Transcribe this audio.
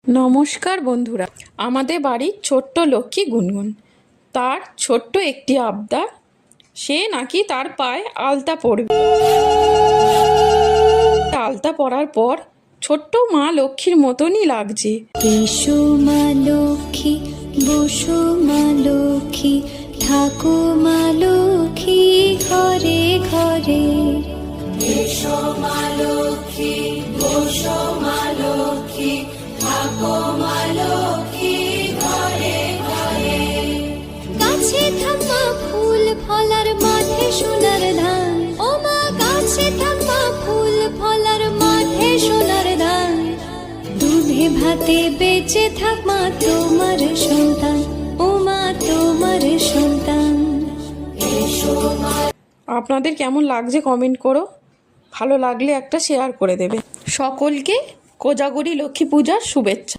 নমস্কার বন্ধুরা, আমাদের বাড়ির ছোট্ট লক্ষ্মী গুনগুন। তার ছোট্ট একটি আবদার, সে নাকি তার পায়ে আলতা পরবে। আলতা পরার পর ছোট্ট মা লক্ষ্মীর মতনই লাগছে। এসো মা লক্ষ্মী, বসো মা লক্ষ্মী, থাকো মা লক্ষ্মী ঘরে ঘরে। এসো মা লক্ষ্মী, বসো মা লক্ষ্মী, থাকো মা লক্ষ্মী ঘরে ঘরে। গাছে থাকা ফুল ফলার মাঠে সোনার ধান, ও মা গাছে থাকা ফুল ফলার মাঠে সোনার ধান। দুধে ভাতে বেঁচে থাক মা তোমার সন্তান, ও মা তোমার সন্তান। এসো মা। আপনাদের কেমন লাগছে কমেন্ট করো, ভালো লাগলে একটা শেয়ার করে দেবে। সকলকে কোজাগরী লক্ষ্মী পূজার শুভেচ্ছা।